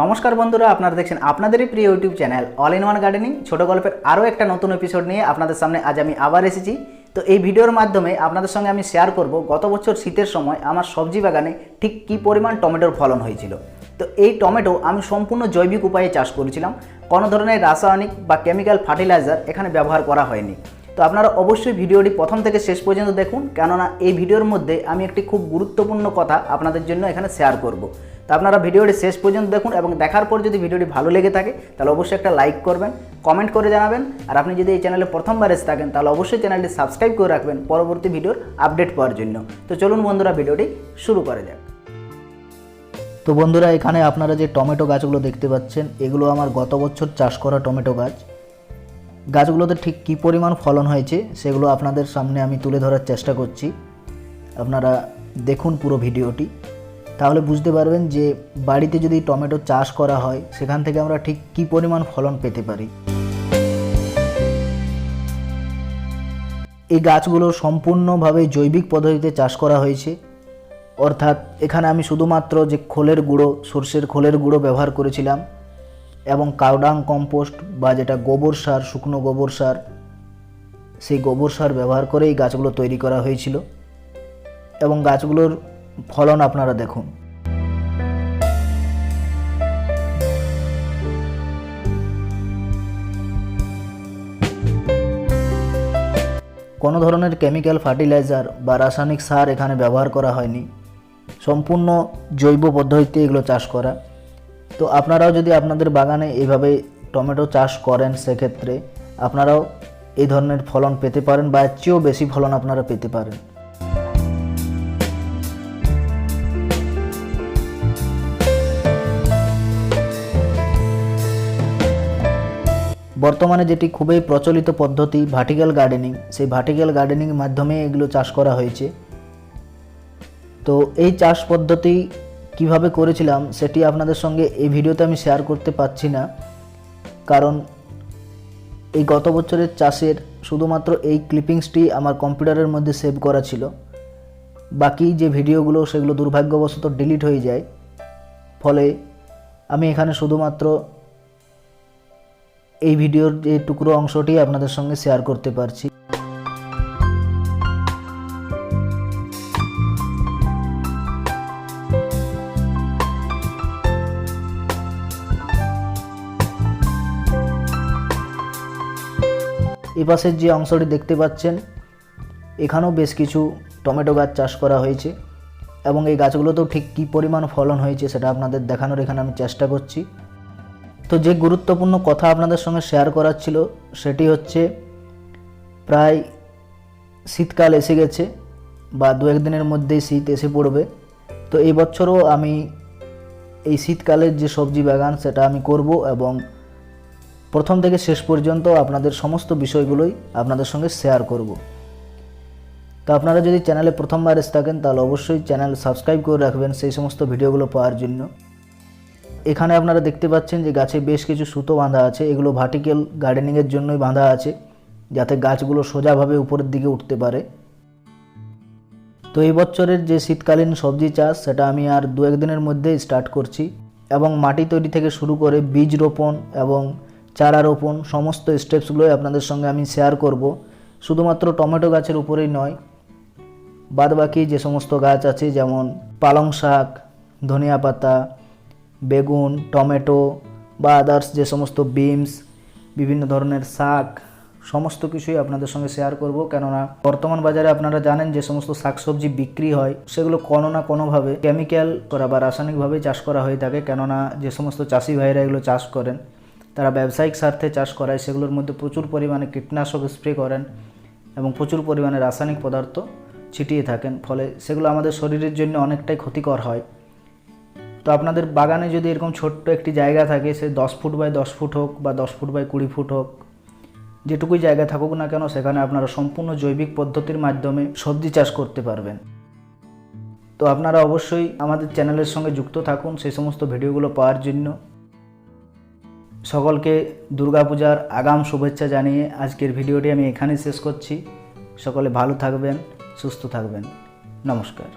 নমস্কার বন্ধুরা, আপনারা দেখছেন আপনাদেরই প্রিয় YouTube channel all in one gardening ছোট গল্পের আরও একটা নতুন এপিসোড নিয়ে আপনাদের সামনে আজ আমি আবার এসেছি। তো এই ভিডিওর মাধ্যমে আপনাদের সঙ্গে আমি শেয়ার করব গত বছর শীতের সময় আমার সবজি বাগানে ঠিক কী পরিমাণ টমেটোর ফলন হয়েছিল। তো এই টমেটো আমি সম্পূর্ণ জৈবিক উপায়ে চাষ করেছিলাম, কোনো ধরনের রাসায়নিক বা কেমিক্যাল ফার্টিলাইজার এখানে ব্যবহার করা হয়নি। তো আপনারা অবশ্যই ভিডিওটি প্রথম থেকে শেষ পর্যন্ত দেখুন, কেননা এই ভিডিওর মধ্যে আমি একটি খুব গুরুত্বপূর্ণ কথা আপনাদের জন্য এখানে শেয়ার করব। তো আপনারা ভিডিওটি শেষ পর্যন্ত দেখুন এবং দেখার পর যদি ভিডিওটি ভালো লেগে থাকে তাহলে অবশ্যই একটা লাইক করবেন, কমেন্ট করে জানাবেন। আর আপনি যদি এই চ্যানেলে প্রথমবার এসে থাকেন তাহলে অবশ্যই চ্যানেলটি সাবস্ক্রাইব করে রাখবেন পরবর্তী ভিডিওর আপডেট পাওয়ার জন্য। তো চলুন বন্ধুরা, ভিডিওটি শুরু করা যাক। তো বন্ধুরা, এখানে আপনারা যে টমেটো গাছগুলো দেখতে পাচ্ছেন, এগুলো আমার গত বছর চাষ করা টমেটো গাছ। গাছগুলোতে ঠিক কী পরিমাণ ফলন হয়েছে সেগুলো আপনাদের সামনে আমি তুলে ধরার চেষ্টা করছি। আপনারা দেখুন পুরো ভিডিওটি, তাহলে বুঝতে পারবেন যে বাড়িতে যদি টমেটো চাষ করা হয় সেখান থেকে আমরা ঠিক কী পরিমাণ ফলন পেতে পারি। এই গাছগুলো সম্পূর্ণভাবে জৈবিক পদ্ধতিতে চাষ করা হয়েছে, অর্থাৎ এখানে আমি শুধুমাত্র যে খোলের গুঁড়ো, সর্ষের খোলের গুঁড়ো ব্যবহার করেছিলাম এবং কাউডাং কম্পোস্ট বা যেটা গোবর সার, শুকনো গোবর সার, সেই গোবর সার ব্যবহার করে এই গাছগুলো তৈরি করা হয়েছিল। এবং গাছগুলোর ফলন আপনারা দেখুন। কোনো ধরনের কেমিক্যাল ফার্টিলাইজার বা রাসায়নিক সার এখানে ব্যবহার করা হয়নি, সম্পূর্ণ জৈব পদ্ধতিতে এগুলো চাষ করা। তো আপনারাও যদি আপনাদের বাগানে এইভাবে টমেটো চাষ করেন সেক্ষেত্রে আপনারাও এই ধরনের ফলন পেতে পারেন বা এর চেয়েও বেশি ফলন আপনারা পেতে পারেন। বর্তমানে যেটি খুবই প্রচলিত পদ্ধতি ভার্টিক্যাল গার্ডেনিং, সেই ভার্টিক্যাল গার্ডেনিংয়ের মাধ্যমে এগুলো চাষ করা হয়েছে। তো এই চাষ পদ্ধতি কিভাবে করেছিলাম সেটি আপনাদের সঙ্গে এই ভিডিওতে আমি শেয়ার করতে পারছি না, কারণ এই গত বছরের চাষের শুধুমাত্র এই ক্লিপিংসটি আমার কম্পিউটারের মধ্যে সেভ করা ছিল। বাকি যে ভিডিওগুলো সেগুলো দুর্ভাগ্যবশত ডিলিট হয়ে যায়, ফলে আমি এখানে শুধুমাত্র এই ভিডিওর যে টুকরো অংশটি আপনাদের সঙ্গে শেয়ার করতে পারছি। এই পাশের যে অংশটি দেখতে পাচ্ছেন, এখানেও বেশ কিছু টমেটো গাছ চাষ করা হয়েছে এবং এই গাছগুলোতেও ঠিক কী পরিমাণ ফলন হয়েছে সেটা আপনাদের দেখানোর এখানে আমি চেষ্টা করছি। তো যে গুরুত্বপূর্ণ কথা আপনাদের সঙ্গে শেয়ার করার ছিল সেটি হচ্ছে, প্রায় শীতকাল এসে গেছে বা দু একদিনের মধ্যেই শীত এসে পড়বে। তো এই বছরও আমি এই শীতকালের যে সবজি বাগান সেটা আমি করব এবং প্রথম থেকে শেষ পর্যন্ত আপনাদের সমস্ত বিষয়গুলোই আপনাদের সঙ্গে শেয়ার করব। তো আপনারা যদি চ্যানেলে প্রথমবার এসে থাকেন তাহলে অবশ্যই চ্যানেল সাবস্ক্রাইব করে রাখবেন সেই সমস্ত ভিডিওগুলো পাওয়ার জন্য। এখানে আপনারা দেখতে পাচ্ছেন যে গাছে বেশ কিছু সুতো বাঁধা আছে, এগুলো ভার্টিক্যাল গার্ডেনিংয়ের জন্যই বাঁধা আছে, যাতে গাছগুলো সোজাভাবে উপরের দিকে উঠতে পারে। তো এই বছরের যে শীতকালীন সবজি চাষ সেটা আমি আর দু একদিনের মধ্যেই স্টার্ট করছি এবং মাটি তৈরি থেকে শুরু করে বীজ রোপণ এবং চারা রোপণ সমস্ত স্টেপসগুলোই আপনাদের সঙ্গে আমি শেয়ার করব। শুধুমাত্র টমেটো গাছের উপরেই নয়, বাদবাকি যে সমস্ত গাছ আছে যেমন পালং শাক, ধনিয়া পাতা, বেগুন, টমেটো বা আদার্স যে সমস্ত বিনস, বিভিন্ন ধরনের শাক, সমস্ত কিছুই আপনাদের সঙ্গে শেয়ার করব। কেননা বর্তমান বাজারে আপনারা জানেন যে সমস্ত শাকসবজি বিক্রি হয় সেগুলো কোনো না কোনোভাবে কেমিক্যাল করা বা রাসায়নিকভাবে চাষ করা হয়ে থাকে। কেননা যে সমস্ত চাষি ভাইরা এগুলো চাষ করেন তারা ব্যবসায়িক স্বার্থে চাষ করায়, সেগুলোর মধ্যে প্রচুর পরিমাণে কীটনাশক স্প্রে করেন এবং প্রচুর পরিমাণে রাসায়নিক পদার্থ ছিটিয়ে থাকেন, ফলে সেগুলো আমাদের শরীরের জন্য অনেকটাই ক্ষতিকর হয়। তো আপনাদের বাগানে যদি এরকম ছোট্ট একটি জায়গা থাকে, সে 10 ফুট বাই 10 ফুট হোক বা 10 ফুট বাই 20 ফুট হোক, যেটুকুই জায়গা থাকুক না কেন, সেখানে আপনারা সম্পূর্ণ জৈবিক পদ্ধতির মাধ্যমে সবজি চাষ করতে পারবেন। তো আপনারা অবশ্যই আমাদের চ্যানেলের সঙ্গে যুক্ত থাকুন সেই সমস্ত ভিডিওগুলো পাওয়ার জন্য। সকলকে দুর্গাপূজার আগাম শুভেচ্ছা জানিয়ে আজকের ভিডিওটি আমি এখানেই শেষ করছি। সকলে ভালো থাকবেন, সুস্থ থাকবেন। নমস্কার।